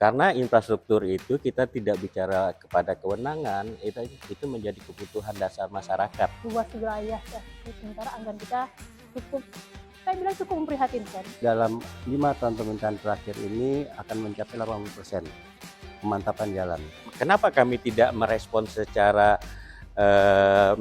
Karena infrastruktur itu kita tidak bicara kepada kewenangan, itu menjadi kebutuhan dasar masyarakat. Luas wilayah ya, sementara anggaran kita cukup, saya bilang cukup memprihatinkan. Dalam 5 tahun pemerintahan terakhir ini akan mencapai 80% pemantapan jalan. Kenapa kami tidak merespon secara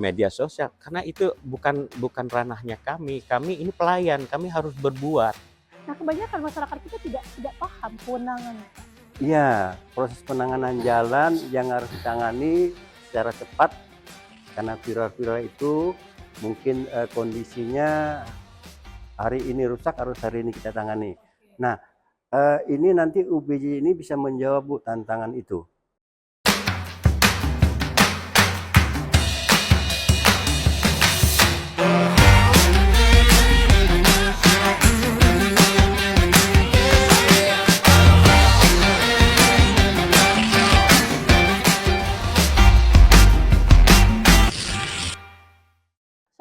media sosial? Karena itu bukan ranahnya kami. Kami ini pelayan, kami harus berbuat. Nah, kebanyakan masyarakat kita tidak paham kewenangannya. Iya, proses penanganan jalan yang harus ditangani secara cepat karena viral-viral itu mungkin kondisinya hari ini rusak, harus hari ini kita tangani. Nah, ini nanti UBJ ini bisa menjawab Bu tantangan itu.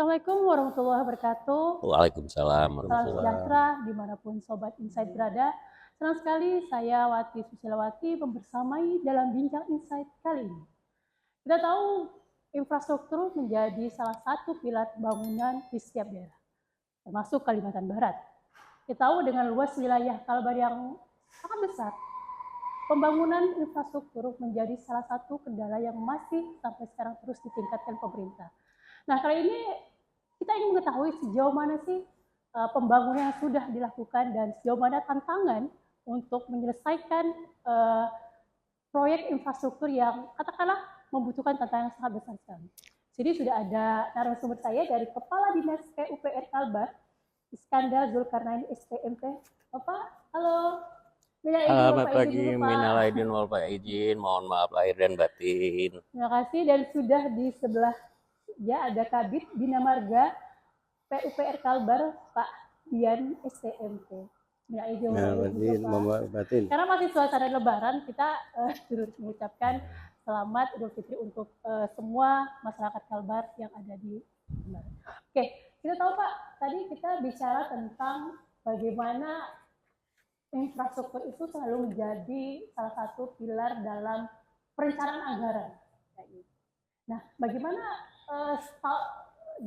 Assalamualaikum warahmatullahi wabarakatuh. Waalaikumsalam Salam warahmatullahi sejahtera dimanapun Sobat Insight berada. Senang sekali saya Wati Susilawati membersamai dalam Bincang Insight kali ini. Kita tahu infrastruktur menjadi salah satu pilar pembangunan di setiap daerah, termasuk Kalimantan Barat. Kita tahu dengan luas wilayah Kalbar yang sangat besar, pembangunan infrastruktur menjadi salah satu kendala yang masih sampai sekarang terus ditingkatkan pemerintah. Nah, kali ini kita ingin mengetahui sejauh mana sih pembangunan yang sudah dilakukan dan sejauh mana tantangan untuk menyelesaikan proyek infrastruktur yang katakanlah membutuhkan tantangan yang sangat besar sekali. Jadi sudah ada narasumber saya dari Kepala Dinas PUPR Kalbar, Iskandar Zulkarnain SPMT. Bapak, halo. Selamat pagi, minal aidin wal faizin, mohon maaf lahir dan batin. Terima kasih, dan sudah di sebelah ya ada Kabid Bina Marga PUPR Kalbar, Pak Dian STMT. Ya, batin. Karena masih suasana Lebaran, kita turut mengucapkan selamat Idul Fitri untuk semua masyarakat Kalbar yang ada di Kalbar. Oke, kita tahu Pak, tadi kita bicara tentang bagaimana infrastruktur itu selalu menjadi salah satu pilar dalam perencanaan anggaran. Nah, bagaimana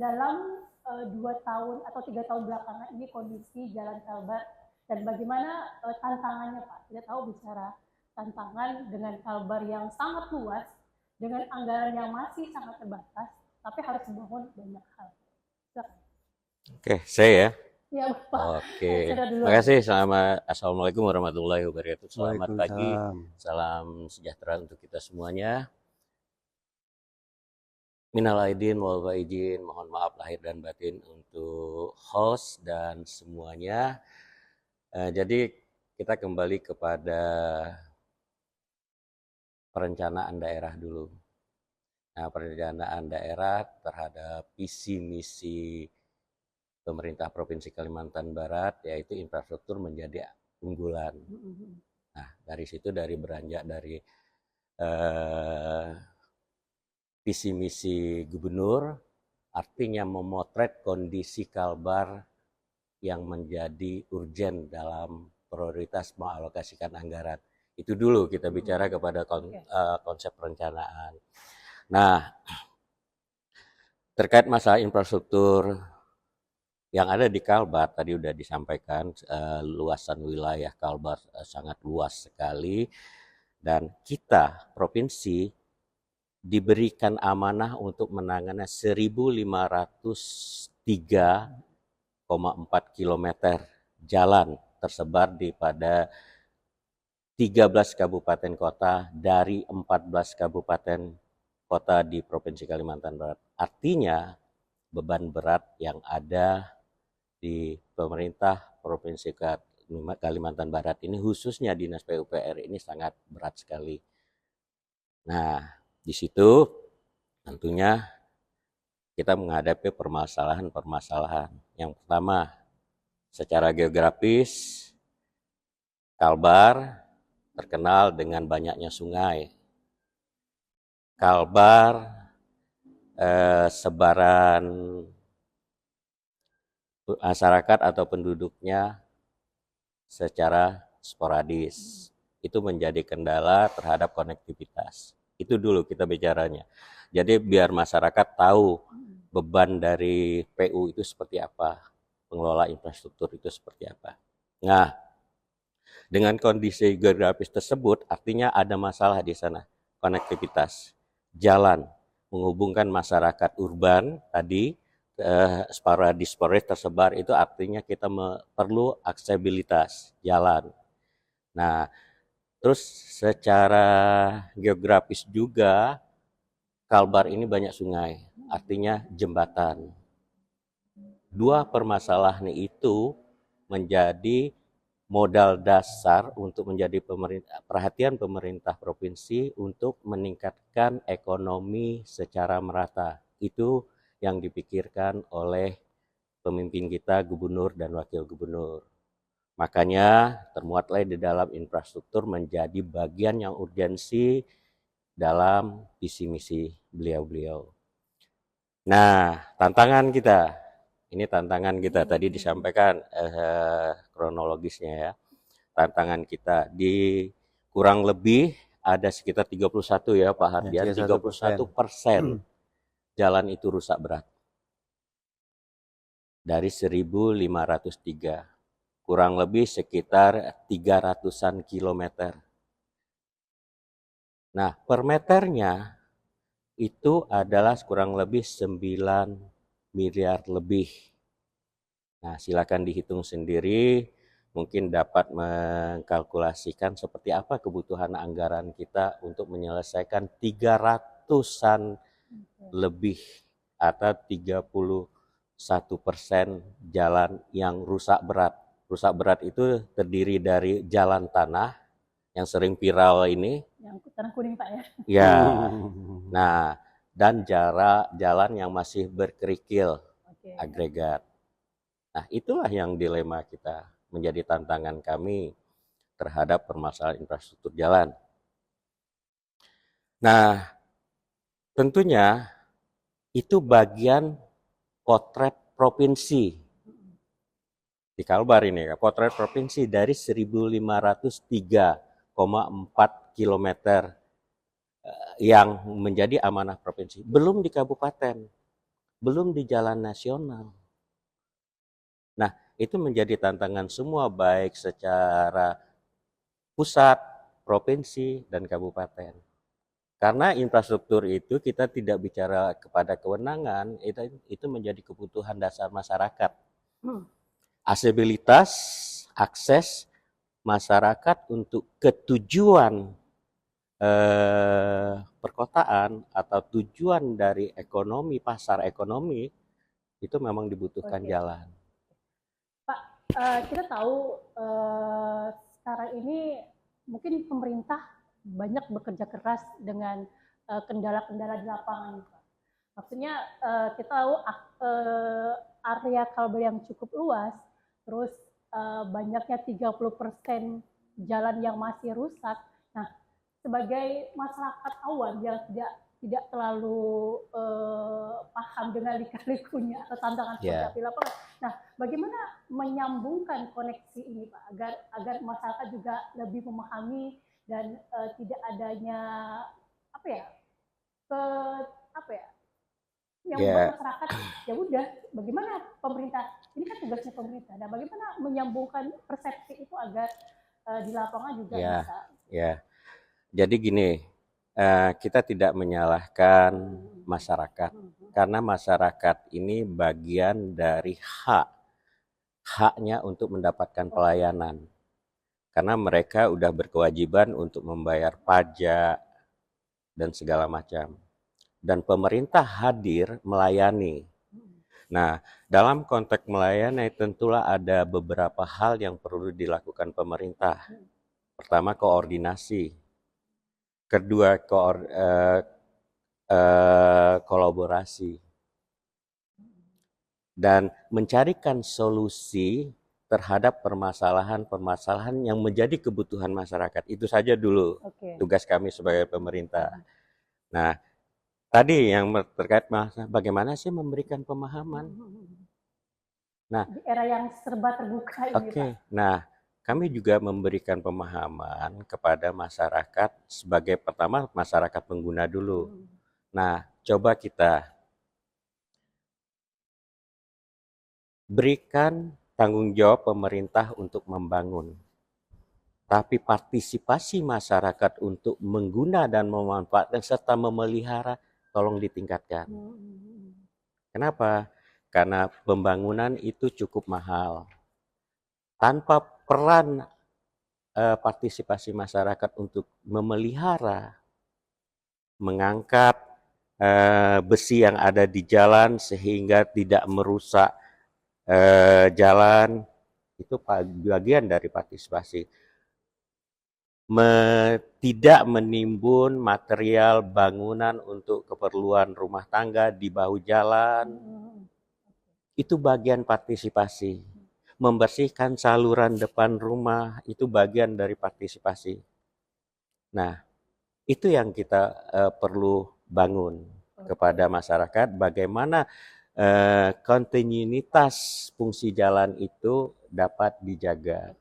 dalam 2 tahun atau 3 tahun belakangan ini kondisi Jalan Kalbar dan bagaimana tantangannya Pak? Kita tahu bicara tantangan dengan Kalbar yang sangat luas, dengan anggaran yang masih sangat terbatas, tapi harus membangun banyak hal. Silakan. Oke, saya ya. Ya, Pak. Oke, terima kasih. Assalamualaikum warahmatullahi wabarakatuh. Selamat pagi, salam sejahtera untuk kita semuanya. Minal aidin wal faizin, mohon maaf lahir dan batin untuk host dan semuanya. Jadi kita kembali kepada perencanaan daerah dulu. Nah, perencanaan daerah terhadap visi misi pemerintah Provinsi Kalimantan Barat, yaitu infrastruktur menjadi unggulan. Nah, dari situ beranjak dari visi misi gubernur, artinya memotret kondisi Kalbar yang menjadi urgen dalam prioritas mengalokasikan anggaran. Itu dulu kita bicara kepada konsep perencanaan. Nah, terkait masalah infrastruktur yang ada di Kalbar, tadi sudah disampaikan, luasan wilayah Kalbar sangat luas sekali, dan kita provinsi diberikan amanah untuk menangani 1.503,4 km jalan tersebar pada 13 kabupaten kota dari 14 kabupaten kota di Provinsi Kalimantan Barat. Artinya beban berat yang ada di pemerintah Provinsi Kalimantan Barat ini, khususnya Dinas PUPR ini, sangat berat sekali. Nah, di situ tentunya kita menghadapi permasalahan-permasalahan. Yang pertama, secara geografis, Kalbar terkenal dengan banyaknya sungai. Kalbar sebaran masyarakat atau penduduknya secara sporadis. itu menjadi kendala terhadap konektivitas. Itu dulu kita bicaranya. Jadi biar masyarakat tahu beban dari PU itu seperti apa, pengelola infrastruktur itu seperti apa. Nah, dengan kondisi geografis tersebut, artinya ada masalah di sana. Konektivitas, jalan, menghubungkan masyarakat urban tadi, sporadis tersebar, itu artinya kita perlu aksesibilitas jalan. Nah, terus secara geografis juga, Kalbar ini banyak sungai, artinya jembatan. Dua permasalahan itu menjadi modal dasar untuk menjadi perhatian pemerintah provinsi untuk meningkatkan ekonomi secara merata. Itu yang dipikirkan oleh pemimpin kita, gubernur dan wakil gubernur. Makanya termuatlah di dalam infrastruktur menjadi bagian yang urgensi dalam visi misi beliau-beliau. Nah, ini tantangan kita tadi disampaikan kronologisnya ya. Tantangan kita di kurang lebih ada sekitar 31 ya Pak Hardian, 31% jalan itu rusak berat. Dari 1.503, kurang lebih sekitar 300-an kilometer. Nah, per meternya itu adalah kurang lebih 9 miliar lebih. Nah, silakan dihitung sendiri, mungkin dapat mengkalkulasikan seperti apa kebutuhan anggaran kita untuk menyelesaikan 300-an lebih atau 31% jalan yang rusak berat. Rusak berat itu terdiri dari jalan tanah yang sering viral ini. Yang tanah kuning Pak ya? Ya, nah dan jalan yang masih berkerikil, agregat. Nah itulah yang dilema kita, menjadi tantangan kami terhadap permasalahan infrastruktur jalan. Nah tentunya itu bagian potret provinsi. Di Kalbar ini, potret provinsi dari 1.503,4 kilometer yang menjadi amanah provinsi. Belum di kabupaten, belum di jalan nasional. Nah, itu menjadi tantangan semua, baik secara pusat, provinsi, dan kabupaten. Karena infrastruktur itu kita tidak bicara kepada kewenangan, itu menjadi kebutuhan dasar masyarakat. Aksesibilitas, akses masyarakat untuk ketujuan perkotaan atau tujuan dari ekonomi, pasar ekonomi, itu memang dibutuhkan jalan. Pak, kita tahu sekarang ini mungkin pemerintah banyak bekerja keras dengan kendala-kendala di lapangan. Maksudnya kita tahu area Kalbar yang cukup luas, terus banyaknya 30% jalan yang masih rusak. Nah, sebagai masyarakat awam yang tidak terlalu paham dengan lika-likunya atau tantangan seperti apa di lapangan. Nah, bagaimana menyambungkan koneksi ini Pak agar masyarakat juga lebih memahami dan tidak adanya yang membuat masyarakat ya udah, bagaimana pemerintah, ini kan tugasnya pemerintah. Nah, bagaimana menyambungkan persepsi itu agar di lapangan juga bisa. Ya, jadi gini, kita tidak menyalahkan masyarakat, karena masyarakat ini bagian dari haknya untuk mendapatkan pelayanan. Karena mereka udah berkewajiban untuk membayar pajak dan segala macam. Dan pemerintah hadir melayani. Nah, dalam konteks melayani tentulah ada beberapa hal yang perlu dilakukan pemerintah. Pertama, koordinasi. Kedua, kolaborasi. Dan mencarikan solusi terhadap permasalahan-permasalahan yang menjadi kebutuhan masyarakat. Itu saja dulu tugas kami sebagai pemerintah. Nah, tadi yang terkait bagaimana sih memberikan pemahaman. Nah, di era yang serba terbuka ini Pak. Nah, kami juga memberikan pemahaman kepada masyarakat sebagai pertama masyarakat pengguna dulu. Nah, coba kita berikan tanggung jawab pemerintah untuk membangun. Tapi partisipasi masyarakat untuk mengguna dan memanfaatkan serta memelihara tolong ditingkatkan. Kenapa? Karena pembangunan itu cukup mahal. Tanpa peran partisipasi masyarakat untuk memelihara, mengangkat besi yang ada di jalan sehingga tidak merusak jalan, itu bagian dari partisipasi. Tidak menimbun material bangunan untuk keperluan rumah tangga di bahu jalan, itu bagian partisipasi. Membersihkan saluran depan rumah, itu bagian dari partisipasi. Nah, itu yang kita perlu bangun kepada masyarakat, bagaimana kontinuitas fungsi jalan itu dapat dijaga.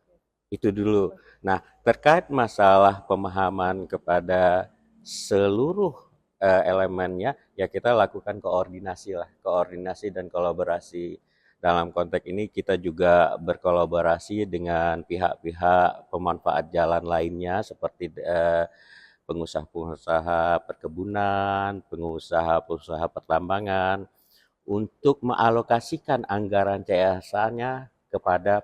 Itu dulu. Nah, terkait masalah pemahaman kepada seluruh elemennya, ya kita lakukan koordinasi dan kolaborasi. Dalam konteks ini kita juga berkolaborasi dengan pihak-pihak pemanfaat jalan lainnya seperti pengusaha-pengusaha perkebunan, pengusaha-pengusaha pertambangan untuk mengalokasikan anggaran CSA-nya kepada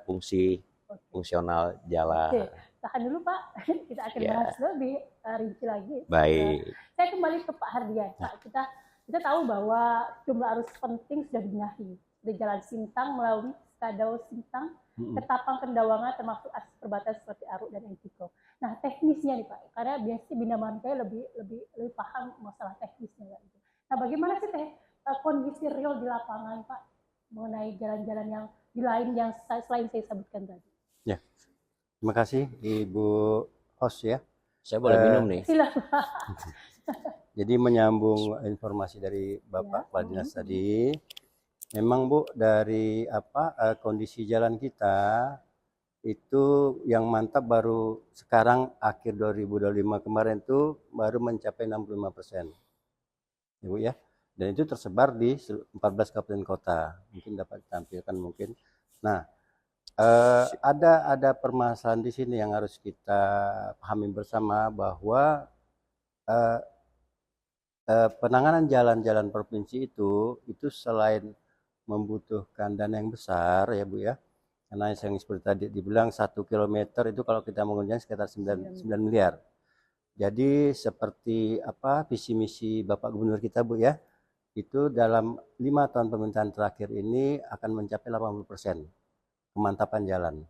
fungsional jalan. Oke, tahan dulu Pak, kita akan bahas lebih rinci lagi. Baik. Saya kembali ke Pak Hardian. Pak, kita tahu bahwa jumlah arus penting sudah dibenahi dari Jalan Sintang melalui Skadau Sintang, Ketapang Pendawangan termasuk akses perbatasan seperti Aruk dan Entiko. Nah, teknisnya nih Pak, karena biasanya Bina Marga lebih paham masalah teknisnya gitu. Nah, bagaimana sih kondisi real di lapangan Pak mengenai jalan-jalan yang di lain yang selain saya sebutkan tadi? Ya, terima kasih Ibu host ya. Saya boleh minum nih. Silakan. Jadi menyambung informasi dari Bapak Kepala Dinas tadi, memang Bu dari kondisi jalan kita itu yang mantap baru sekarang akhir 2025 kemarin tuh baru mencapai 65%. Ibu ya. Dan itu tersebar di 14 kabupaten kota. Mungkin dapat ditampilkan mungkin. Nah, ada permasalahan di sini yang harus kita pahami bersama bahwa penanganan jalan-jalan provinsi itu selain membutuhkan dana yang besar ya Bu ya, karena yang seperti tadi dibilang 1 kilometer itu kalau kita mengujinya sekitar 9 miliar. Jadi seperti visi misi Bapak Gubernur kita Bu ya, itu dalam 5 tahun pemerintahan terakhir ini akan mencapai 80% kemantapan jalan.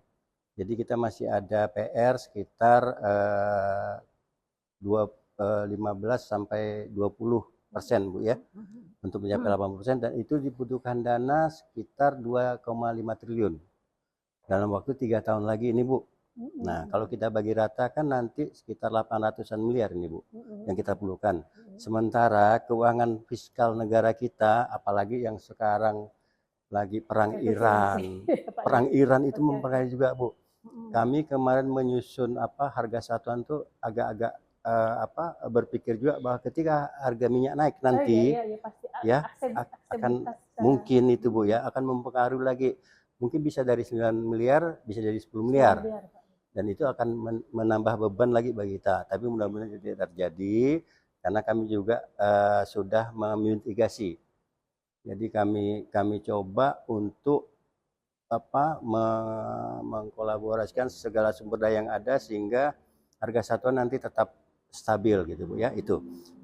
Jadi kita masih ada PR sekitar 15 sampai 20% Bu ya, untuk mencapai 80%, dan itu dibutuhkan dana sekitar 2,5 triliun dalam waktu 3 tahun lagi ini Bu. Nah, kalau kita bagi rata kan nanti sekitar 800-an miliar ini Bu yang kita perlukan. Sementara keuangan fiskal negara kita, apalagi yang sekarang lagi perang Iran. Perang Iran itu mempengaruhi juga Bu. Kami kemarin menyusun harga satuan tuh agak-agak berpikir juga bahwa ketika harga minyak naik nanti akan mungkin itu Bu ya, akan mempengaruhi lagi. Mungkin bisa dari 9 miliar bisa jadi 10 miliar. Dan itu akan menambah beban lagi bagi kita. Tapi mudah-mudahan tidak terjadi karena kami juga sudah memitigasi. Jadi kami coba untuk mengkolaborasikan segala sumber daya yang ada sehingga harga satuan nanti tetap stabil gitu Bu ya, itu.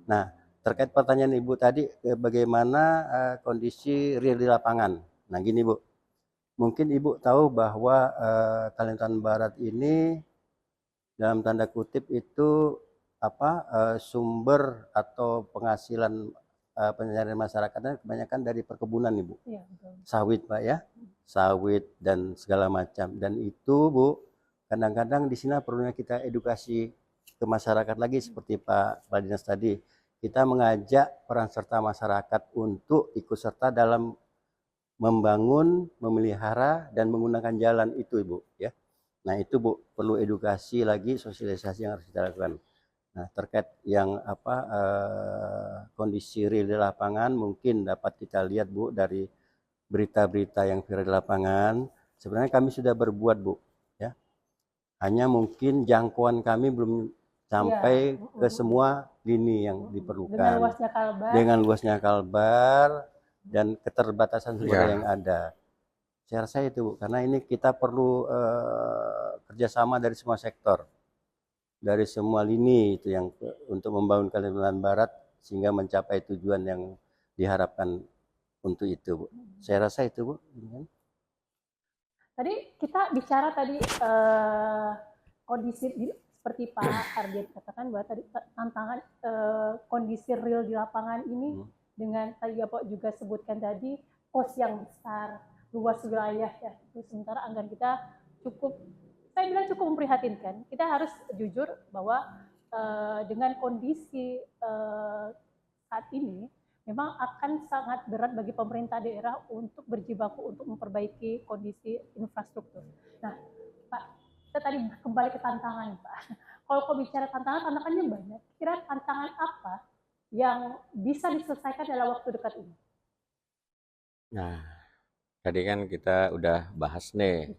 Nah, terkait pertanyaan Ibu tadi bagaimana kondisi real di lapangan. Nah, gini Bu. Mungkin Ibu tahu bahwa Kalimantan Barat ini dalam tanda kutip itu sumber atau penghasilan pencarian masyarakatnya kebanyakan dari perkebunan Ibu. Ya, betul. Sawit Pak ya. Sawit dan segala macam. Dan itu Bu, kadang-kadang di sini perlunya kita edukasi ke masyarakat lagi seperti Pak Kepala Dinas tadi. Kita mengajak peran serta masyarakat untuk ikut serta dalam membangun, memelihara dan menggunakan jalan itu Ibu ya. Nah itu Bu, perlu edukasi lagi, sosialisasi yang harus kita lakukan. Nah terkait yang kondisi real di lapangan mungkin dapat kita lihat Bu dari berita-berita yang viral di lapangan. Sebenarnya kami sudah berbuat Bu, ya. Hanya mungkin jangkauan kami belum sampai ke semua lini yang diperlukan. Dengan luasnya kalbar dan keterbatasan sumber yang ada. Saya rasa itu Bu, karena ini kita perlu kerjasama dari semua sektor, dari semua lini itu yang untuk membangun Kalimantan Barat sehingga mencapai tujuan yang diharapkan untuk itu Bu. Saya rasa itu Bu. Tadi kita bicara tadi kondisi seperti Pak Ardian katakan bahwa tadi tantangan kondisi real di lapangan ini dengan tadi Bapak juga sebutkan tadi pos yang besar, luas wilayah ya. Sementara anggaran kita cukup, saya bilang cukup memprihatinkan. Kita harus jujur bahwa dengan kondisi saat ini memang akan sangat berat bagi pemerintah daerah untuk berjibaku untuk memperbaiki kondisi infrastruktur. Nah, Pak, kita tadi kembali ke tantangan, Pak. Kalau bicara tantangannya banyak. Kira tantangan apa yang bisa diselesaikan dalam waktu dekat ini? Nah, tadi kan kita udah bahas nih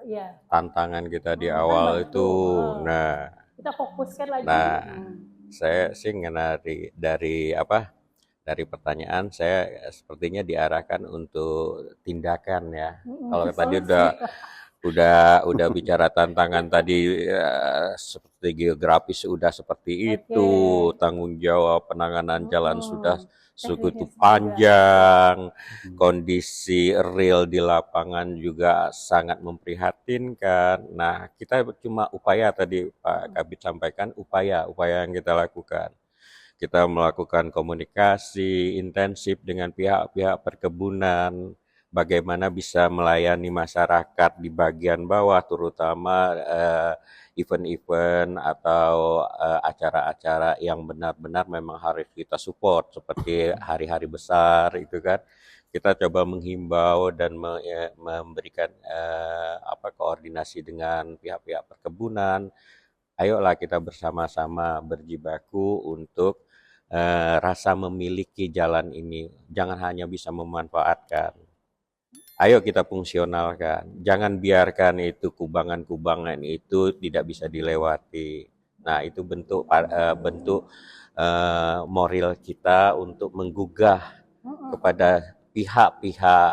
ya. tantangan kita di awal itu. Nah, kita fokuskan lagi. Nah, saya sih dari pertanyaan saya sepertinya diarahkan untuk tindakan ya. Kalau tadi udah bicara tantangan tadi seperti geografis sudah seperti itu, tanggung jawab penanganan jalan sudah segitu panjang, kondisi real di lapangan juga sangat memprihatinkan. Nah, kita cuma upaya tadi Pak Kabid sampaikan, upaya yang kita lakukan. Kita melakukan komunikasi intensif dengan pihak-pihak perkebunan, bagaimana bisa melayani masyarakat di bagian bawah, terutama event-event atau acara-acara yang benar-benar memang harus kita support, seperti hari-hari besar itu kan. Kita coba menghimbau dan memberikan koordinasi dengan pihak-pihak perkebunan. Ayolah kita bersama-sama berjibaku untuk rasa memiliki jalan ini. Jangan hanya bisa memanfaatkan. Ayo kita fungsionalkan. Jangan biarkan itu kubangan-kubangan itu tidak bisa dilewati. Nah, itu bentuk moral kita untuk menggugah kepada pihak-pihak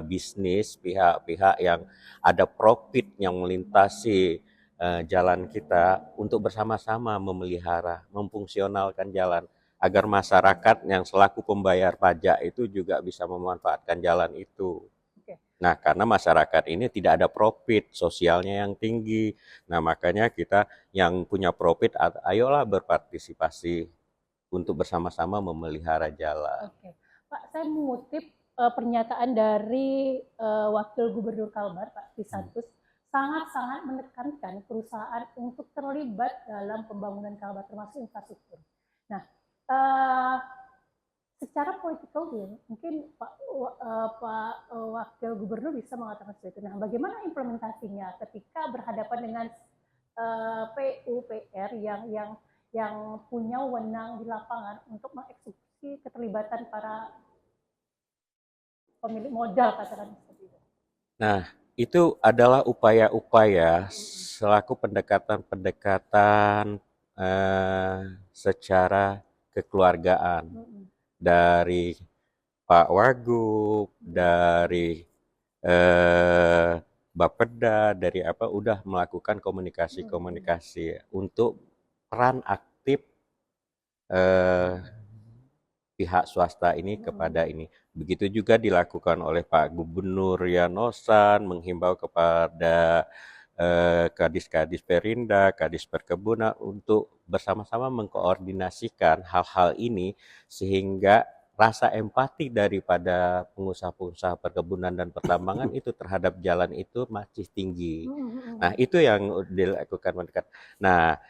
bisnis, pihak-pihak yang ada profit yang melintasi jalan kita untuk bersama-sama memelihara, memfungsionalkan jalan agar masyarakat yang selaku pembayar pajak itu juga bisa memanfaatkan jalan itu. Nah, karena masyarakat ini tidak ada profit sosialnya yang tinggi. Nah, makanya kita yang punya profit, ayolah berpartisipasi untuk bersama-sama memelihara jalan. Oke. Pak, saya mengutip pernyataan dari Wakil Gubernur Kalbar, Pak Trisantus, sangat-sangat menekankan perusahaan untuk terlibat dalam pembangunan Kalbar, termasuk infrastruktur. Nah, secara political will, mungkin Pak Wakil Gubernur bisa mengatakan seperti itu. Nah, bagaimana implementasinya ketika berhadapan dengan PUPR yang punya wewenang di lapangan untuk mengeksekusi keterlibatan para pemilik modal, katakan seperti itu. Nah, itu adalah upaya-upaya selaku pendekatan secara kekeluargaan dari Pak Wagub, dari Bapeda, dari udah melakukan komunikasi untuk peran aktif pihak swasta ini kepada ini. Begitu juga dilakukan oleh Pak Gubernur Yanosan, menghimbau kepada Kadis-Kadis Perinda, Kadis Perkebunan untuk bersama-sama mengkoordinasikan hal-hal ini sehingga rasa empati daripada pengusaha-pengusaha perkebunan dan pertambangan itu terhadap jalan itu masih tinggi. Nah, itu yang dilakukan mendekat. Nah,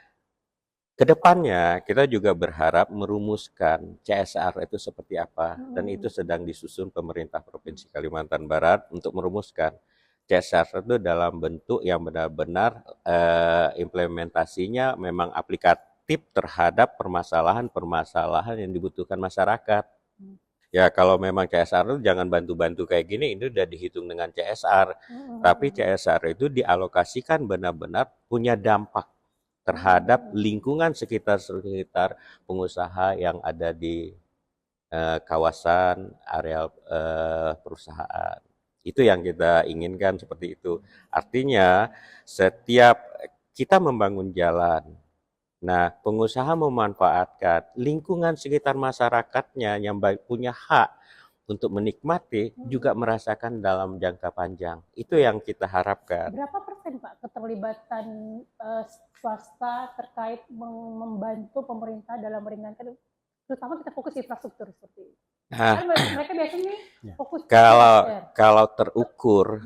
kedepannya kita juga berharap merumuskan CSR itu seperti apa, dan itu sedang disusun pemerintah Provinsi Kalimantan Barat untuk merumuskan CSR itu dalam bentuk yang benar-benar implementasinya memang aplikatif terhadap permasalahan-permasalahan yang dibutuhkan masyarakat. Ya kalau memang CSR itu jangan bantu-bantu kayak gini, ini udah dihitung dengan CSR. Tapi CSR itu dialokasikan benar-benar punya dampak terhadap lingkungan sekitar pengusaha yang ada di kawasan areal perusahaan. Itu yang kita inginkan seperti itu. Artinya setiap kita membangun jalan, nah pengusaha memanfaatkan lingkungan sekitar masyarakatnya yang punya hak untuk menikmati juga merasakan dalam jangka panjang. Itu yang kita harapkan. Berapa persen Pak keterlibatan swasta terkait membantu pemerintah dalam meringankan, terutama kita fokus infrastruktur seperti ini? Nah, Kan mereka biasanya fokus kalau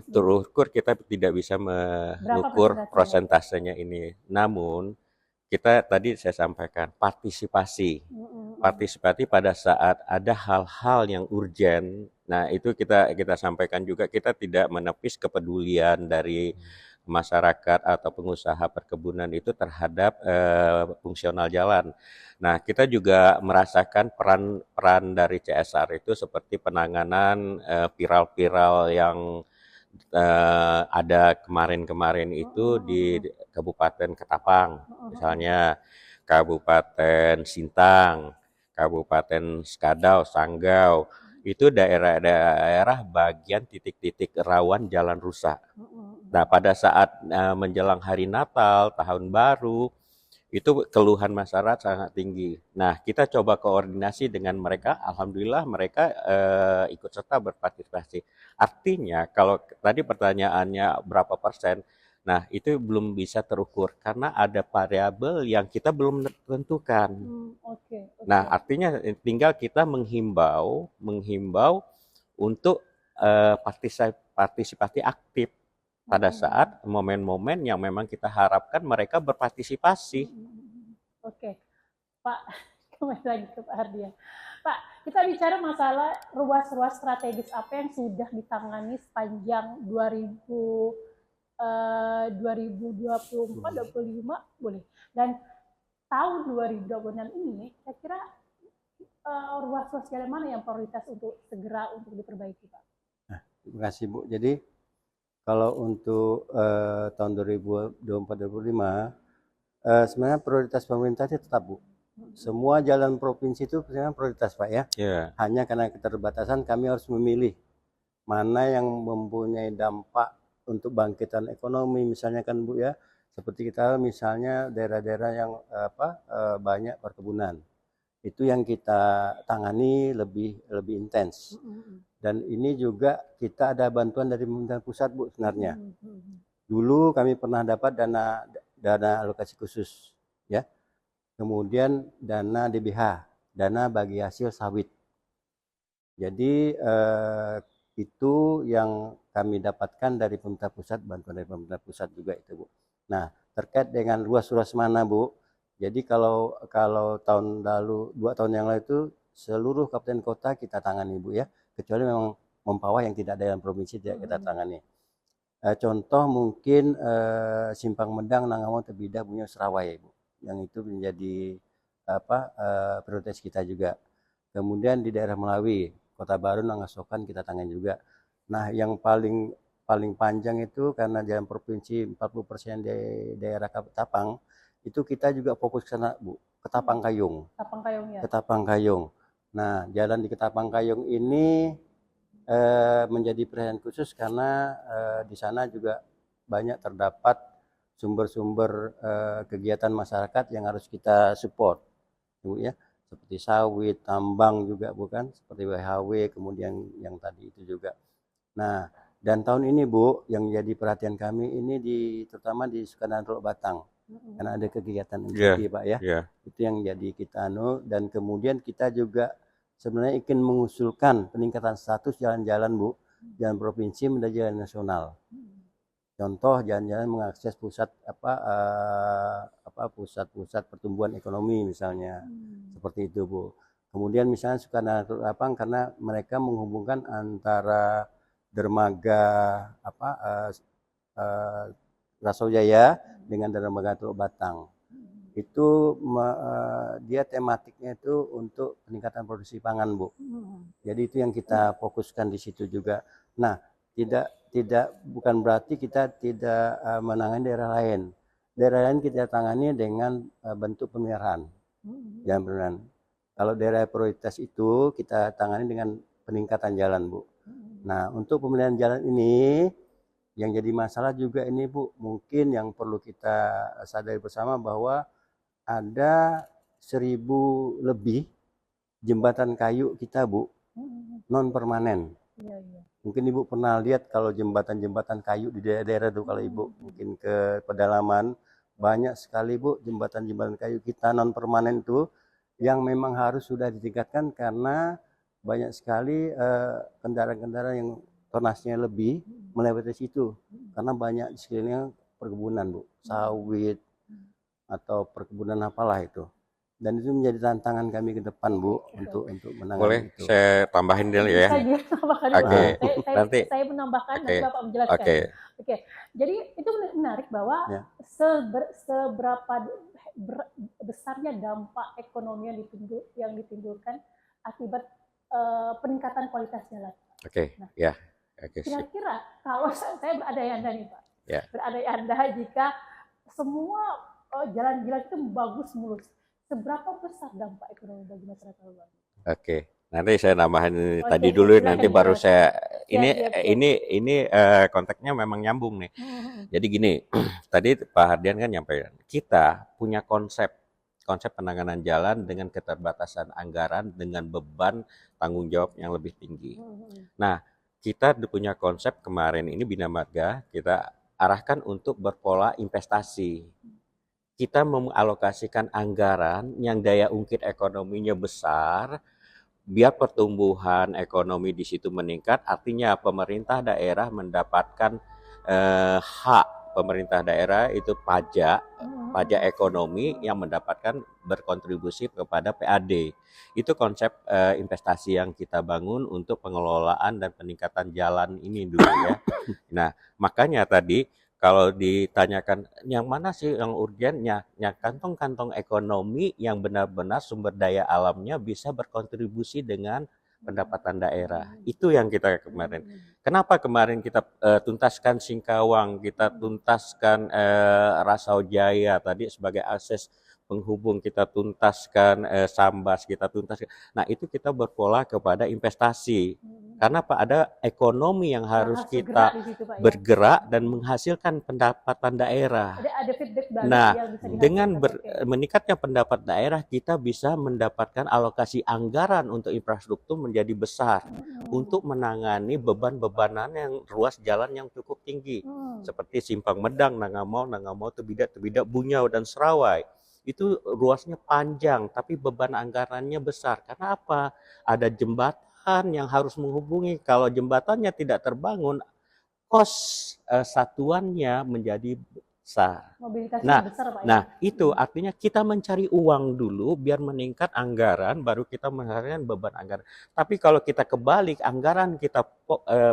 terukur kita tidak bisa mengukur prosentasenya ini. Namun kita tadi saya sampaikan partisipasi pada saat ada hal-hal yang urgen. Nah itu kita sampaikan juga, kita tidak menepis kepedulian dari masyarakat atau pengusaha perkebunan itu terhadap fungsional jalan. Nah kita juga merasakan peran dari CSR itu seperti penanganan viral-viral yang ada kemarin-kemarin itu di Kabupaten Ketapang, misalnya Kabupaten Sintang, Kabupaten Skadau, Sanggau, itu daerah-daerah bagian titik-titik rawan jalan rusak. Nah, pada saat menjelang hari Natal, Tahun Baru, itu keluhan masyarakat sangat tinggi. Nah, kita coba koordinasi dengan mereka, alhamdulillah mereka ikut serta berpartisipasi. Artinya, kalau tadi pertanyaannya berapa persen, nah itu belum bisa terukur karena ada variabel yang kita belum tentukan. Nah, artinya tinggal kita menghimbau untuk partisipasi aktif pada saat momen-momen yang memang kita harapkan mereka berpartisipasi. Oke, Pak, kembali lagi ke Pak Hardian. Pak, kita bicara masalah ruas-ruas strategis apa yang sudah ditangani sepanjang 2024-2025 boleh. Dan tahun 2026 ini, saya kira ruas-ruas jalan mana yang prioritas untuk segera untuk diperbaiki, Pak? Nah, terima kasih Bu. Jadi kalau untuk tahun 2024-2025 sebenarnya prioritas pemerintah itu tetap Bu. Semua jalan provinsi itu sebenarnya prioritas Pak ya. Hanya karena keterbatasan kami harus memilih mana yang mempunyai dampak untuk bangkitan ekonomi, misalnya kan Bu ya. Seperti kita misalnya daerah-daerah yang banyak perkebunan. Itu yang kita tangani lebih intens. Dan ini juga kita ada bantuan dari pemerintah pusat Bu sebenarnya. Dulu kami pernah dapat dana alokasi khusus ya. Kemudian dana DBH, dana bagi hasil sawit. Jadi itu yang kami dapatkan dari pemerintah pusat, bantuan dari pemerintah pusat juga itu Bu. Nah, terkait dengan ruas-ruas mana Bu? Jadi kalau tahun lalu, 2 tahun yang lalu itu seluruh kabupaten kota kita tangani Bu ya. Kecuali memang Mempawah yang tidak ada dalam provinsi tidak kita tangani. Contoh mungkin Simpang Medang, Nangamon, Tebidah, Bunyo, Serawai Bu. Yang itu menjadi prioritas kita juga. Kemudian di daerah Melawi, Kota Baru, Nangasokan kita tangani juga. Nah, yang paling panjang itu karena jalan provinsi 40% di daerah Ketapang, itu kita juga fokus ke sana Bu, Ketapang Kayung. Ketapang Kayung. Nah, jalan di Ketapang Kayung ini menjadi perhatian khusus karena di sana juga banyak terdapat sumber-sumber kegiatan masyarakat yang harus kita support, Bu ya, seperti sawit, tambang juga bukan, seperti WHW, kemudian yang tadi itu juga. Nah, dan tahun ini Bu, yang jadi perhatian kami ini terutama di Sukanan Teluk Batang, karena ada kegiatan MCP Pak ya, itu yang jadi kita dan kemudian kita juga sebenarnya ingin mengusulkan peningkatan status jalan-jalan Bu, jalan provinsi menjadi jalan nasional. Contoh jalan-jalan mengakses pusat pusat-pusat pertumbuhan ekonomi misalnya, seperti itu Bu. Kemudian misalnya Sukanan Teluk Batang karena mereka menghubungkan antara dermaga apa Rasojaya dengan dermaga Teluk Batang. Itu dia tematiknya itu untuk peningkatan produksi pangan, Bu. Jadi itu yang kita fokuskan di situ juga. Nah, bukan berarti kita tidak menangani daerah lain. Daerah lain kita tangani dengan bentuk pemeliharaan. Jalan. Kalau daerah prioritas itu kita tangani dengan peningkatan jalan, Bu. Nah, untuk pemeliharaan jalan ini yang jadi masalah juga ini, Bu, mungkin yang perlu kita sadari bersama bahwa ada 1.000 lebih jembatan kayu kita, Bu, non permanen. Mungkin Ibu pernah lihat kalau jembatan-jembatan kayu di daerah-daerah itu, kalau Ibu mungkin ke pedalaman, banyak sekali, Bu, jembatan-jembatan kayu kita non permanen itu yang memang harus sudah ditingkatkan karena banyak sekali kendaraan-kendaraan yang tonasnya lebih melewati situ, karena banyak di sekelilingnya perkebunan, Bu, sawit atau perkebunan apalah itu. Dan itu menjadi tantangan kami ke depan, Bu, untuk menangani Boleh itu. saya tambahin dulu ya. Oke. Nanti saya menambahkan, nanti Bapak menjelaskan. Oke. Jadi itu menarik bahwa seberapa besarnya dampak ekonomi yang ditimbulkan akibat peningkatan kualitas jalan. Nah, kira-kira kalau saya berandai-andai nih, Pak, berandai-andai jika semua jalan-jalan itu bagus mulus, seberapa besar dampak ekonomi bagi masyarakat luar? Nanti saya nambahin tadi dulu, nanti baru saya ini konteksnya memang nyambung nih. Jadi gini, tadi Pak Hardian kan nyampaikan, kita punya konsep penanganan jalan dengan keterbatasan anggaran, dengan beban tanggung jawab yang lebih tinggi. Nah, kita punya konsep kemarin ini Bina Marga kita arahkan untuk berpola investasi. Kita mengalokasikan anggaran yang daya ungkit ekonominya besar, biar pertumbuhan ekonomi di situ meningkat. Artinya pemerintah daerah mendapatkan hak pemerintah daerah itu pajak ekonomi yang mendapatkan berkontribusi kepada PAD. Itu konsep investasi yang kita bangun untuk pengelolaan dan peningkatan jalan ini dulu ya. Nah, makanya tadi kalau ditanyakan yang mana sih yang urgennya, kantong-kantong ekonomi yang benar-benar sumber daya alamnya bisa berkontribusi dengan pendapatan daerah. Itu yang kita kemarin. Kenapa kemarin kita tuntaskan Singkawang, kita tuntaskan Rasojaya tadi sebagai akses penghubung, kita tuntaskan Sambas, kita tuntaskan. Nah, itu kita berpola kepada investasi. Karena Pak ada ekonomi yang harus kita bergerak dan menghasilkan pendapatan daerah. Ada feedback balik nah, yang bisa dengan meningkatnya pendapat daerah, kita bisa mendapatkan alokasi anggaran untuk infrastruktur menjadi besar untuk menangani beban-bebanan yang ruas jalan yang cukup tinggi. Seperti Simpang Medang, Nangamau, Tebidak, Bunyau, dan Serawai. Itu ruasnya panjang, tapi beban anggarannya besar. Karena apa? Ada jembatan yang harus menghubungi. Kalau jembatannya tidak terbangun, kos satuannya menjadi besar. Mobilitasnya besar, Pak. Nah, itu artinya kita mencari uang dulu biar meningkat anggaran, baru kita menghasilkan beban anggaran. Tapi kalau kita kebalik, anggaran kita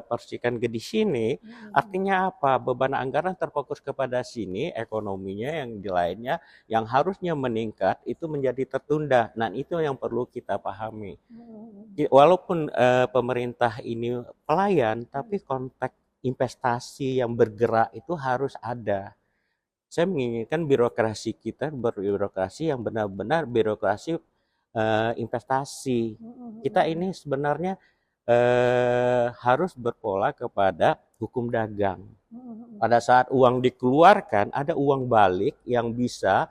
porsikan ke di sini, artinya apa? Beban anggaran terfokus kepada sini, ekonominya yang di lainnya yang harusnya meningkat itu menjadi tertunda. Nah, itu yang perlu kita pahami. Walaupun pemerintah ini pelayan, tapi konteks investasi yang bergerak itu harus ada. Saya menginginkan birokrasi kita berbirokrasi yang benar-benar birokrasi investasi. Kita ini sebenarnya harus berpola kepada hukum dagang. Pada saat uang dikeluarkan, ada uang balik yang bisa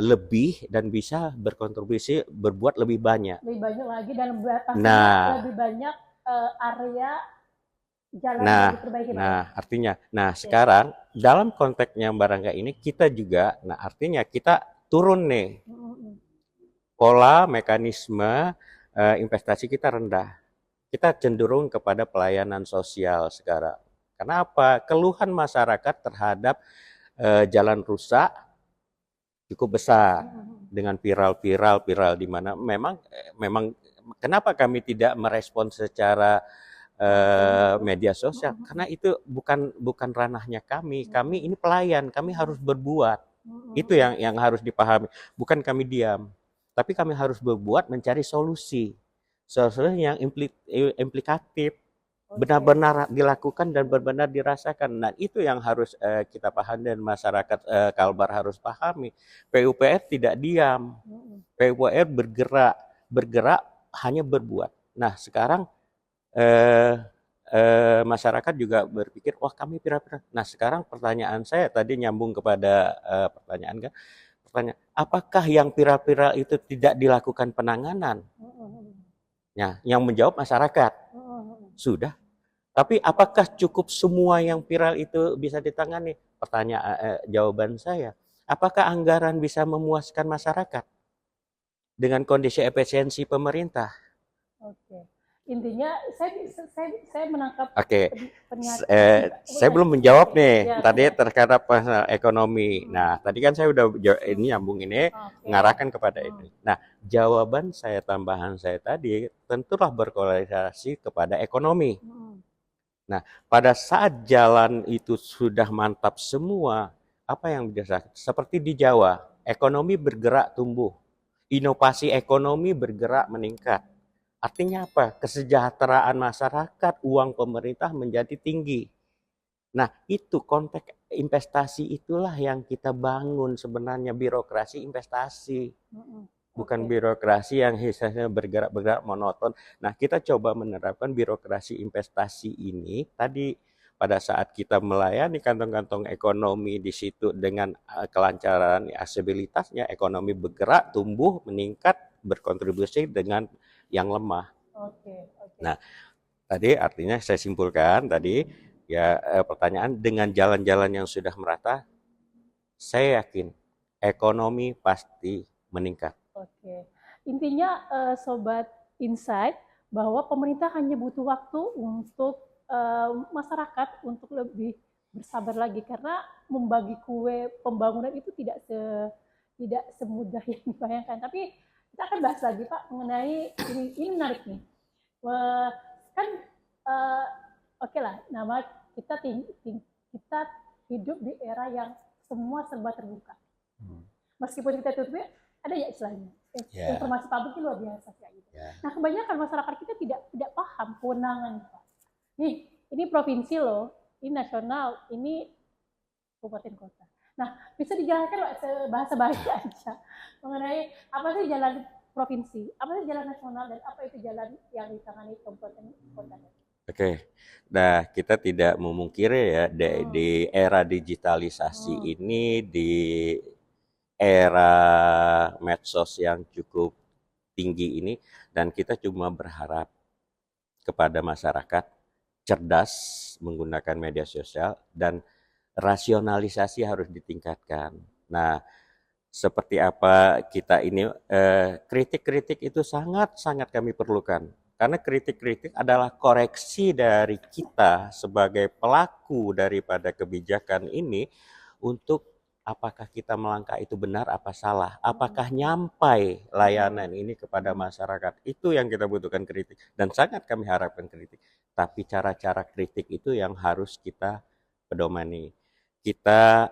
lebih dan bisa berkontribusi berbuat lebih banyak. Lebih banyak lagi dan lebih banyak area jalan yang diperbaiki. Artinya, sekarang dalam konteksnya barangkali ini kita juga, artinya kita turun nih, pola mekanisme investasi kita rendah. Kita cenderung kepada pelayanan sosial sekarang. Kenapa? Keluhan masyarakat terhadap jalan rusak cukup besar dengan viral di mana memang kenapa kami tidak merespons secara media sosial, karena itu bukan ranahnya kami. Kami ini pelayan, kami harus berbuat. Itu yang harus dipahami. Bukan kami diam, tapi kami harus berbuat mencari solusi yang implikatif, benar-benar dilakukan dan benar-benar dirasakan. Nah, itu yang harus kita pahami dan masyarakat Kalbar harus pahami. PUPR tidak diam. PUPR bergerak hanya berbuat. Nah, sekarang masyarakat juga berpikir, wah kami pira-pira. Nah, sekarang pertanyaan saya tadi nyambung kepada pertanyaan, apakah yang pira-pira itu tidak dilakukan penanganan? Nah, yang menjawab masyarakat. Sudah. Tapi apakah cukup semua yang viral itu bisa ditangani? Jawaban saya, apakah anggaran bisa memuaskan masyarakat dengan kondisi efisiensi pemerintah? Oke. Intinya saya menangkap saya belum menjawab nih tadi terkait masalah ekonomi. Nah, tadi kan saya udah ini nyambung ini mengarahkan kepada ini. Nah, jawaban saya, tambahan saya tadi tentulah berkorelasi kepada ekonomi. Nah, pada saat jalan itu sudah mantap semua, apa yang biasa seperti di Jawa, ekonomi bergerak tumbuh, inovasi ekonomi bergerak meningkat. Artinya apa? Kesejahteraan masyarakat, uang pemerintah menjadi tinggi. Nah, itu konteks investasi itulah yang kita bangun sebenarnya, birokrasi investasi. Bukan birokrasi yang misalnya bergerak-bergerak monoton. Nah, kita coba menerapkan birokrasi investasi ini tadi pada saat kita melayani kantong-kantong ekonomi di situ dengan kelancaran, aksesibilitasnya, ekonomi bergerak, tumbuh, meningkat, berkontribusi dengan yang lemah. Nah, tadi artinya saya simpulkan tadi ya pertanyaan dengan jalan-jalan yang sudah merata, saya yakin ekonomi pasti meningkat. Intinya Sobat Insight bahwa pemerintah hanya butuh waktu untuk masyarakat untuk lebih bersabar lagi, karena membagi kue pembangunan itu tidak semudah yang dibayangkan. Tapi kita akan bahas lagi Pak mengenai ini menarik nih. Kan oke lah, nama kita hidup di era yang semua serba terbuka. Meskipun kita tutup, ada ya istilahnya informasi publik itu luar biasa kayak gitu. Nah, kebanyakan masyarakat kita tidak paham kewenangan Pak. Nih, ini provinsi loh, ini nasional, ini kabupaten kota. Nah, bisa dijelaskan Pak bahasa-bahasa aja mengenai apa sih jalan provinsi, apa sih jalan nasional, dan apa itu jalan yang ditangani kabupaten kota. Oke, nah kita tidak memungkiri ya di era digitalisasi ini, di era medsos yang cukup tinggi ini, dan kita cuma berharap kepada masyarakat cerdas menggunakan media sosial dan rasionalisasi harus ditingkatkan. Nah, seperti apa kita ini, kritik-kritik itu sangat-sangat kami perlukan. Karena kritik-kritik adalah koreksi dari kita sebagai pelaku daripada kebijakan ini untuk apakah kita melangkah itu benar apa salah. Apakah nyampai layanan ini kepada masyarakat. Itu yang kita butuhkan kritik. Dan sangat kami harapkan kritik. Tapi cara-cara kritik itu yang harus kita pedomani. Kita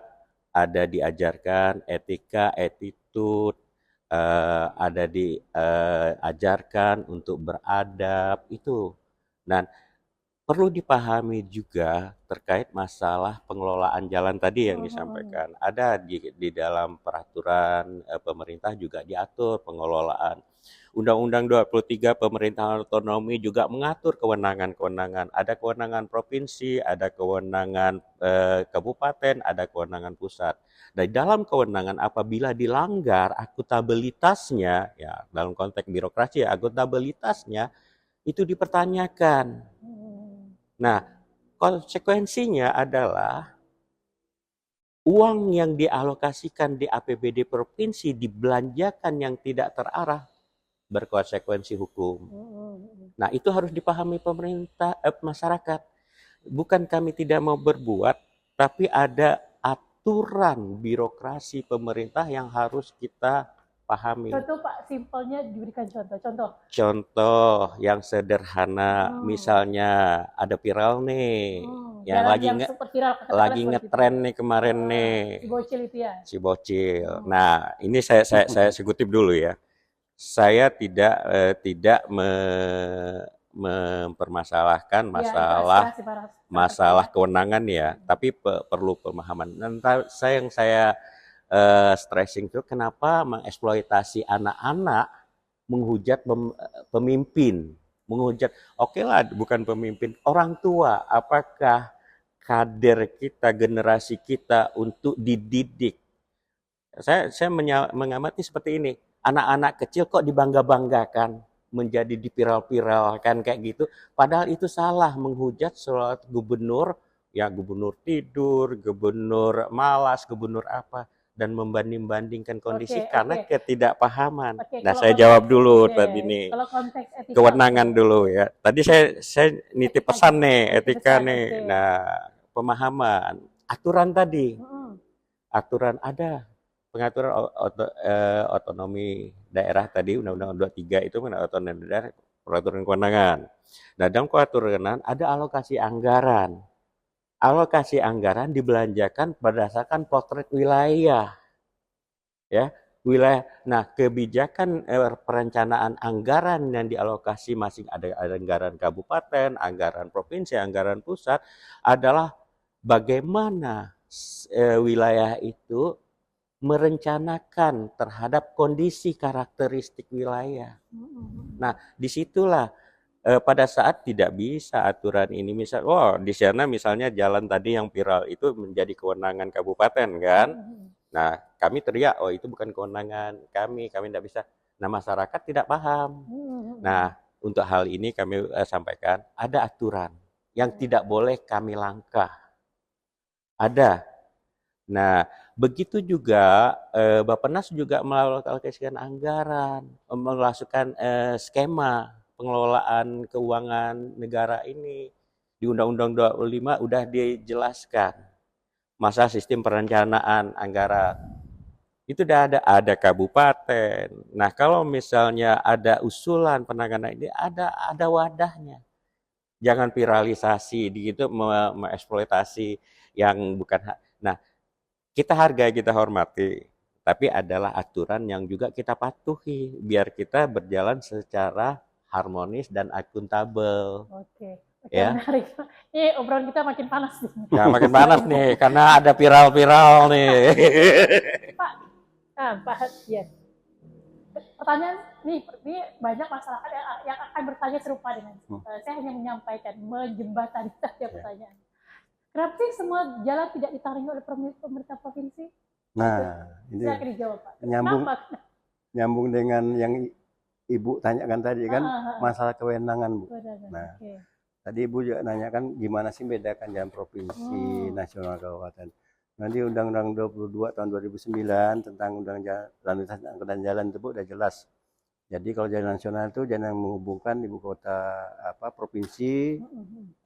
ada diajarkan etika, attitude, ada diajarkan untuk beradab itu. Dan perlu dipahami juga terkait masalah pengelolaan jalan tadi yang disampaikan. Ada di dalam peraturan pemerintah juga diatur pengelolaan. Undang-Undang 23 pemerintahan otonomi juga mengatur kewenangan-kewenangan. Ada kewenangan provinsi, ada kewenangan kabupaten, ada kewenangan pusat. Dari dalam kewenangan apabila dilanggar akuntabilitasnya, ya dalam konteks birokrasi ya, akuntabilitasnya itu dipertanyakan. Nah, konsekuensinya adalah uang yang dialokasikan di APBD provinsi dibelanjakan yang tidak terarah, berkonsekuensi hukum. Nah, itu harus dipahami pemerintah, masyarakat. Bukan kami tidak mau berbuat, tapi ada aturan birokrasi pemerintah yang harus kita pahami. Contoh Pak, simpelnya diberikan contoh. Contoh yang sederhana, misalnya ada viral nih, yang Jalan lagi yang super viral, katakanlah lagi seperti itu. ngetren nih kemarin nih, Si bocil itu ya. si bocil. Nah, ini saya kutip dulu ya. Saya tidak mempermasalahkan Ya, itu aspirasi para masalah kewenangan ya, tapi perlu pemahaman. Yang saya stressing itu kenapa mengeksploitasi anak-anak menghujat pemimpin, menghujat. Oke lah, bukan pemimpin, orang tua. Apakah kader kita, generasi kita untuk dididik? Saya mengamati seperti ini. Anak-anak kecil kok dibangga-banggakan, menjadi diviral-viralkan kayak gitu. Padahal itu salah, menghujat surat gubernur, ya gubernur tidur, gubernur malas, gubernur apa, dan membanding-bandingkan kondisi karena ketidakpahaman. Nah, saya jawab dulu tadi nih. Kalau konteks etika, kewenangan dulu ya. Tadi saya nitip pesan nih, etika nih. Nah, pemahaman, aturan tadi. Aturan ada pengaturan otonomi daerah tadi, Undang-Undang 23 itu otonomi daerah, peraturan kewenangan. Nah, dalam kewenangan ada alokasi anggaran. Alokasi anggaran dibelanjakan berdasarkan potret wilayah. Ya, wilayah. Nah, kebijakan perencanaan anggaran yang dialokasi masing ada anggaran kabupaten, anggaran provinsi, anggaran pusat adalah bagaimana wilayah itu merencanakan terhadap kondisi karakteristik wilayah. Nah, disitulah pada saat tidak bisa aturan ini, misal, di sana misalnya jalan tadi yang viral itu menjadi kewenangan kabupaten kan. Nah, kami teriak, itu bukan kewenangan kami tidak bisa. Nah, masyarakat tidak paham. Nah, untuk hal ini kami sampaikan, ada aturan yang tidak boleh kami langkah. Ada. Nah, begitu juga Bappenas juga mengalokasikan anggaran, melakukan skema pengelolaan keuangan negara ini. Di Undang-Undang 25 udah dijelaskan masa sistem perencanaan anggaran. Itu udah ada kabupaten. Nah, kalau misalnya ada usulan penanganan ini, ada wadahnya. Jangan viralisasi gitu, mengeksploitasi yang bukan hak. Nah, kita hargai, kita hormati, tapi adalah aturan yang juga kita patuhi biar kita berjalan secara harmonis dan akuntabel. Oke, ya. Menarik. Ini obrolan kita makin panas nih. Ya, makin panas nih karena ada viral-viral nih. Pak, ya. Pertanyaan nih, ini banyak masyarakat yang akan bertanya serupa dengan saya hanya menyampaikan, menjembatani saja pertanyaan. Kenapa sih semua jalan tidak ditangani oleh pemerintah provinsi? Nah, ini dijawab, Pak. nyambung dengan yang Ibu tanyakan tadi kan, masalah kewenangan, Bu. Nah, tadi Ibu juga nanyakan gimana sih bedakan jalan provinsi, nasional, kabupaten. Nanti Undang-Undang 22 tahun 2009 tentang Undang-Undang Angkutan Jalan itu Bu udah jelas. Jadi kalau jalan nasional itu jalan yang menghubungkan ibu kota provinsi,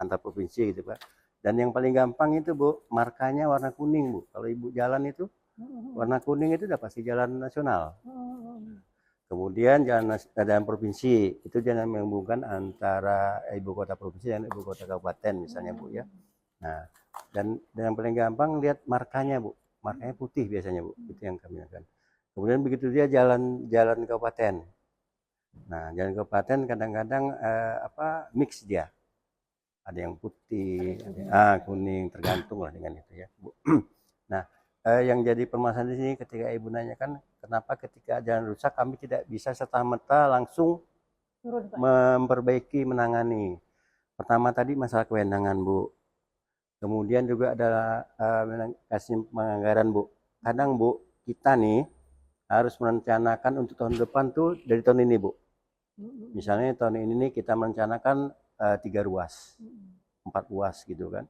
antar provinsi gitu Pak. Dan yang paling gampang itu Bu, markanya warna kuning Bu. Kalau Ibu jalan itu warna kuning itu udah pasti jalan nasional. Kemudian jalan provinsi itu jalan menghubungkan antara ibu kota provinsi dan ibu kota kabupaten misalnya Bu ya. Nah, dan yang paling gampang lihat markanya Bu. Markanya putih biasanya Bu. Itu yang kami lakukan. Kemudian begitu dia jalan kabupaten. Nah, jalan kabupaten kadang-kadang mix dia. Ada yang putih, ada kuning, tergantung lah dengan itu ya, Bu. Nah, yang jadi permasalahan di sini ketika Ibu nanyakan kenapa ketika jalan rusak kami tidak bisa serta-merta langsung memperbaiki, menangani. Pertama tadi masalah kewenangan Bu. Kemudian juga ada kasih penganggaran Bu. Kadang Bu, kita nih harus merencanakan untuk tahun depan tuh dari tahun ini Bu. Misalnya tahun ini nih kita merencanakan 3 ruas, 4 ruas gitu kan.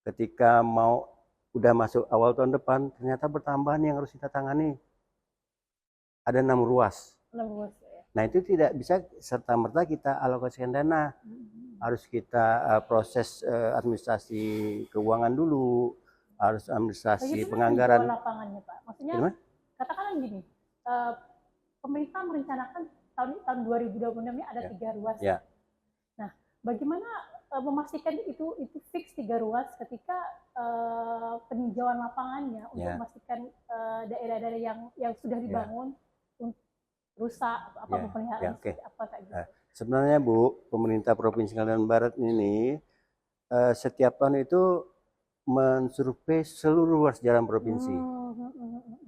Ketika mau udah masuk awal tahun depan, ternyata bertambah nih yang harus kita tangani. Ada 6 ruas. 6 ruas ya. Nah itu tidak bisa serta-merta kita alokasikan dana. Harus kita proses administrasi keuangan dulu, harus administrasi penganggaran. Lapangannya Pak. Maksudnya katakanlah gini, pemerintah merencanakan tahun 2026 ini ada 3 ruas. Ya. Nah, bagaimana memastikan itu fix 3 ruas ketika peninjauan lapangannya untuk memastikan daerah-daerah yang sudah dibangun rusak apa pemeliharaan apa kayak gitu. Sebenarnya Bu, pemerintah Provinsi Kalimantan Barat ini setiap tahun itu mensurvei seluruh ruas jalan provinsi.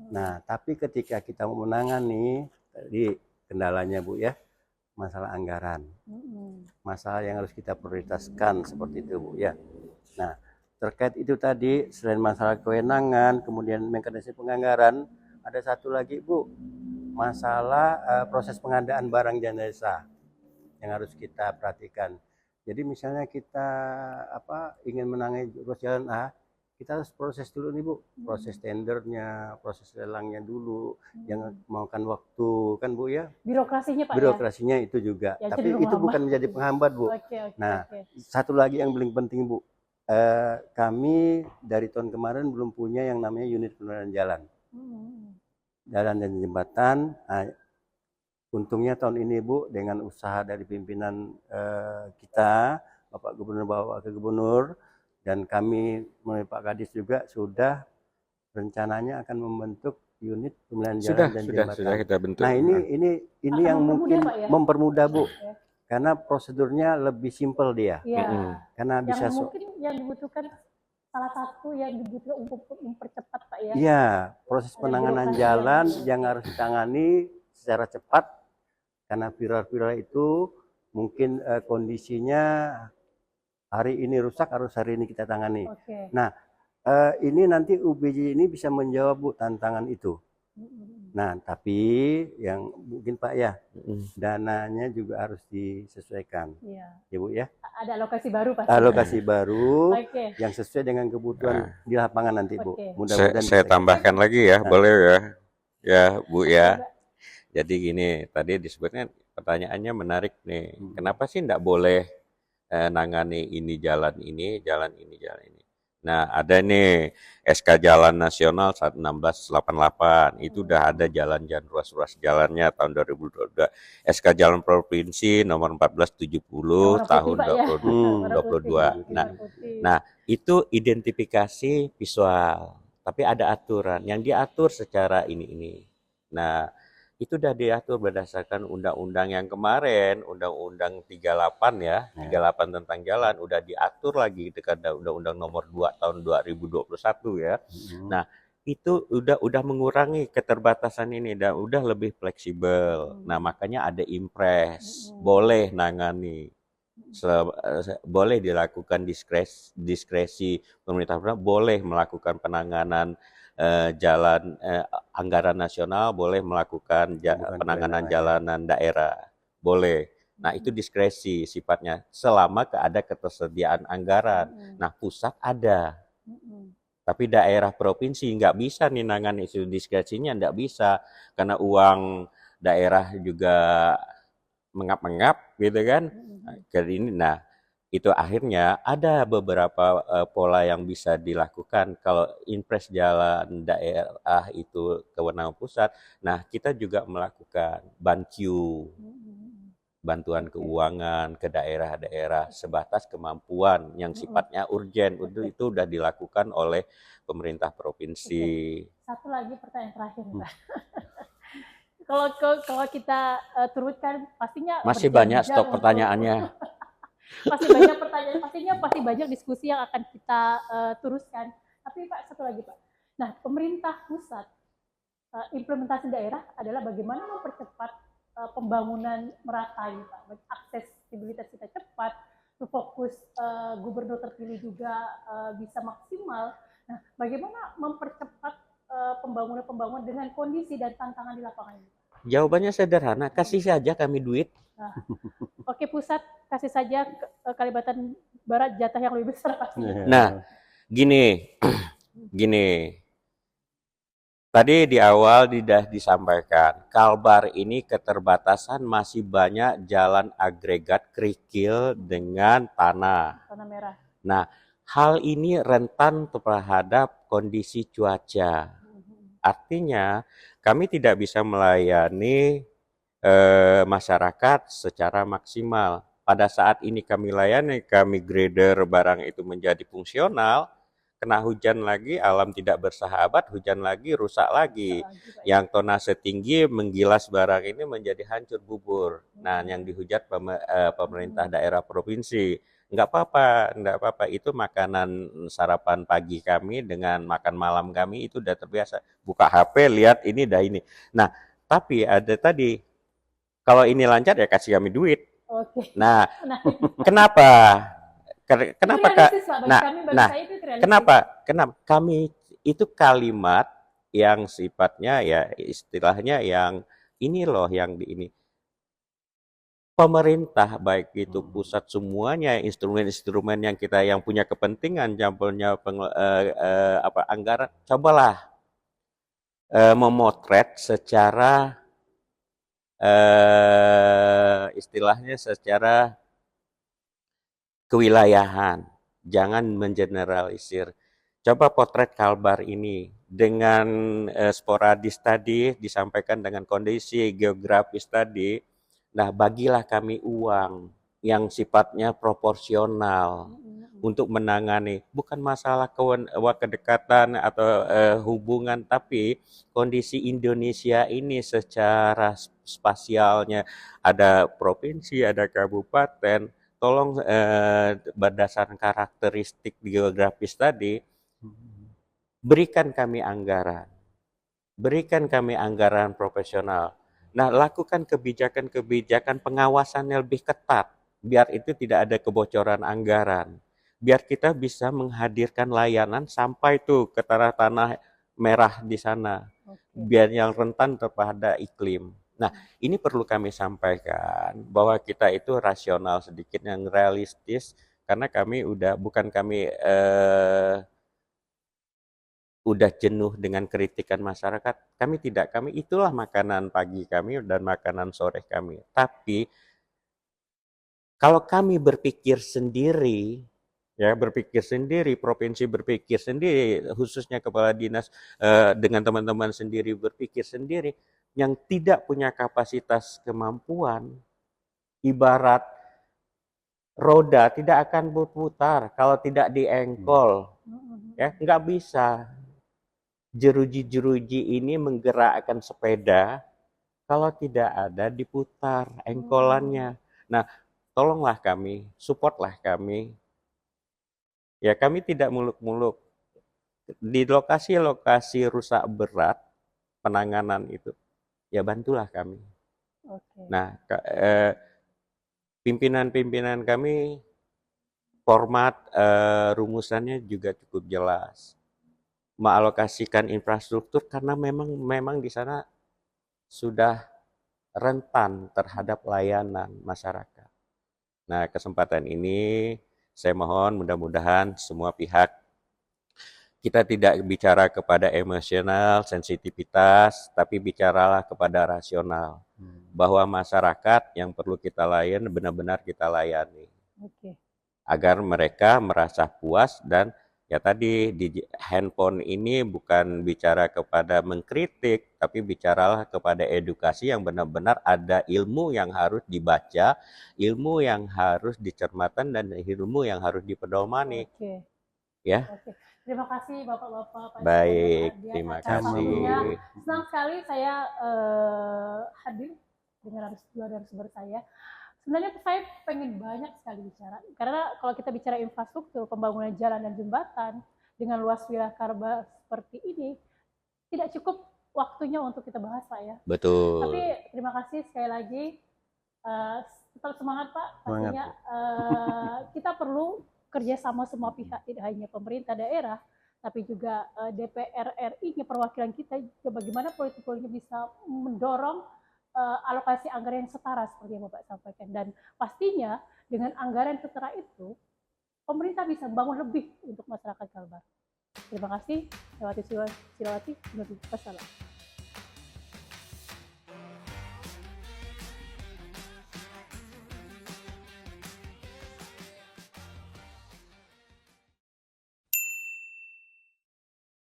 Nah, tapi ketika kita mau menangani tadi kendalanya Bu ya, masalah anggaran, masalah yang harus kita prioritaskan seperti itu Bu ya. Nah, terkait itu tadi selain masalah kewenangan, kemudian mekanisme penganggaran, ada satu lagi Bu, masalah proses pengadaan barang dan jasa yang harus kita perhatikan. Jadi misalnya kita ingin menangani ruas jalan A, kita harus proses dulu nih Bu, proses tendernya, proses lelangnya dulu, yang memakan waktu kan Bu ya. Birokrasinya Pak. Birokrasinya itu juga, ya, tapi itu bukan menjadi penghambat Bu. Satu lagi yang paling penting Bu, kami dari tahun kemarin belum punya yang namanya unit penerangan jalan. Jalan dan jembatan. Untungnya tahun ini Bu, dengan usaha dari pimpinan kita, Bapak Gubernur, Bapak Wakil Gubernur, dan kami melalui Pak Kadis juga sudah rencananya akan membentuk unit penerangan jalan dan jembatan. Sudah kita bentuk. Nah ini yang mungkin mempermudah Bu, karena prosedurnya lebih simpel dia. Karena yang bisa mungkin yang dibutuhkan salah satu yang dibutuhkan untuk mempercepat Pak ya. Iya, proses penanganan jalan yang harus ditangani secara cepat, karena viral-viral itu mungkin kondisinya hari ini rusak, harus hari ini kita tangani. Nah, ini nanti UBJ ini bisa menjawab Bu tantangan itu. Nah, tapi yang mungkin Pak ya, dananya juga harus disesuaikan. Ya Bu ya. Ada alokasi baru Pak. Alokasi baru yang sesuai dengan kebutuhan di lapangan nanti Bu. Mudah-mudahan saya tambahkan lagi ya, boleh ya. Ya Bu ya. Jadi gini, tadi disebutnya pertanyaannya menarik nih. Kenapa sih enggak boleh nangani ini, jalan ini. Nah, ada nih SK Jalan Nasional 1688. Itu udah ada jalan-jalan ruas-ruas jalannya tahun 2022. SK Jalan Provinsi nomor 1470 tahun 2022. Nah, itu identifikasi visual. Tapi ada aturan yang diatur secara ini. Nah, itu sudah diatur berdasarkan undang-undang yang kemarin, Undang-Undang 38 ya, 38 tentang jalan, udah diatur lagi dekat Undang-Undang nomor 2 tahun 2021 ya. Nah, itu udah mengurangi keterbatasan ini dan udah lebih fleksibel. Nah, makanya ada impres, boleh nangani. Boleh dilakukan diskresi pemerintah, boleh melakukan penanganan jalan anggaran nasional, boleh melakukan penanganan jalanan daerah, boleh. Nah, itu diskresi sifatnya selama ada ketersediaan anggaran. Nah, pusat ada, tapi daerah provinsi nggak bisa nih nangani isu diskresinya, nggak bisa karena uang daerah juga mengap-mengap gitu kan. Nah, itu akhirnya ada beberapa pola yang bisa dilakukan. Kalau impres jalan daerah itu kewenangan pusat, nah kita juga melakukan bantuan keuangan ke daerah-daerah sebatas kemampuan yang sifatnya urgen. Itu sudah dilakukan oleh pemerintah provinsi. Satu lagi pertanyaan terakhir Pak. Kalau kita turutkan pastinya masih banyak stok pertanyaannya. Pasti banyak pertanyaan, pasti banyak diskusi yang akan kita teruskan. Tapi Pak, satu lagi Pak. Nah, pemerintah pusat, implementasi daerah adalah bagaimana mempercepat pembangunan meratai Pak. Aksesibilitas kita cepat, fokus gubernur terpilih juga bisa maksimal. Nah, bagaimana mempercepat pembangunan dengan kondisi dan tantangan di lapangan ini? Jawabannya sederhana, kasih saja kami duit. Oke, pusat kasih saja Kalimantan Barat jatah yang lebih besar pasti. Nah, gini. Tadi di awal sudah disampaikan, Kalbar ini keterbatasan masih banyak jalan agregat kerikil dengan tanah merah. Nah, hal ini rentan terhadap kondisi cuaca. Artinya, kami tidak bisa melayani masyarakat secara maksimal. Pada saat ini kami layani, kami grader barang itu menjadi fungsional, kena hujan lagi, alam tidak bersahabat, hujan lagi, rusak lagi. Lagi, Pak, ya. Yang tonase tinggi menggilas barang ini menjadi hancur bubur. Nah, yang dihujat pemerintah daerah provinsi. Enggak apa-apa, itu makanan sarapan pagi kami dengan makan malam kami itu udah terbiasa. Buka HP, lihat ini dah ini. Nah, tapi ada tadi, kalau ini lancar ya kasih kami duit. Oke. Nah, Nah, kenapa? Kenapa, itu Kak? realistis, Pak. Bagi Nah, kami, bagi nah, saya itu realistis. kenapa? Kami itu kalimat yang sifatnya ya istilahnya yang ini loh yang di ini. Pemerintah baik itu pusat semuanya instrumen-instrumen yang kita yang punya kepentingan campurnya anggaran, cobalah memotret secara istilahnya secara kewilayahan, jangan mengeneralisir. Coba potret Kalbar ini dengan sporadis tadi disampaikan dengan kondisi geografis tadi. Nah, bagilah kami uang yang sifatnya proporsional untuk menangani, bukan masalah kedekatan atau hubungan, tapi kondisi Indonesia ini secara spasialnya ada provinsi, ada kabupaten. Tolong berdasarkan karakteristik geografis tadi, berikan kami anggaran profesional. Nah, lakukan kebijakan-kebijakan pengawasan yang lebih ketat, biar itu tidak ada kebocoran anggaran. Biar kita bisa menghadirkan layanan sampai tuh ke tanah merah di sana. Biar yang rentan terhadap iklim. Nah, ini perlu kami sampaikan bahwa kita itu rasional sedikit, yang realistis, karena kami udah jenuh dengan kritikan masyarakat. Kami itulah makanan pagi kami dan makanan sore kami. Tapi kalau kami berpikir sendiri, provinsi berpikir sendiri, khususnya kepala dinas dengan teman-teman sendiri berpikir sendiri, yang tidak punya kapasitas kemampuan, ibarat roda tidak akan berputar kalau tidak diengkol. Ya, nggak bisa. Jeruji-jeruji ini menggerakkan sepeda kalau tidak ada diputar engkolannya. Nah, tolonglah kami, supportlah kami. Ya, kami tidak muluk-muluk. Di lokasi-lokasi rusak berat penanganan itu, ya bantulah kami. Nah, pimpinan-pimpinan kami format rumusannya juga cukup jelas. Mengalokasikan infrastruktur karena memang di sana sudah rentan terhadap layanan masyarakat. Nah, kesempatan ini saya mohon mudah-mudahan semua pihak, kita tidak bicara kepada emosional, sensitivitas, tapi bicaralah kepada rasional. Bahwa masyarakat yang perlu kita layani benar-benar kita layani. Agar mereka merasa puas. Dan ya tadi di handphone ini bukan bicara kepada mengkritik, tapi bicaralah kepada edukasi yang benar-benar ada ilmu yang harus dibaca, ilmu yang harus dicermatan, dan ilmu yang harus dipedomani. Ya. Terima kasih Bapak-Bapak. Baik, terima kasih. Senang sekali saya hadir dengan dua narasumber saya. Sebenarnya saya pengen banyak sekali bicara, karena kalau kita bicara infrastruktur, pembangunan jalan dan jembatan dengan luas wilayah Kalbar seperti ini, tidak cukup waktunya untuk kita bahas, Pak, ya. Betul. Tapi terima kasih sekali lagi, tetap semangat, Pak. Pastinya kita perlu kerjasama semua pihak, tidak hanya pemerintah daerah, tapi juga DPR RI, perwakilan kita, bagaimana politik-politiknya bisa mendorong alokasi anggaran yang setara seperti yang Bapak sampaikan. Dan pastinya dengan anggaran setara itu, pemerintah bisa bangun lebih untuk masyarakat Kalbar. Terima kasih. Silawati. Wassalam.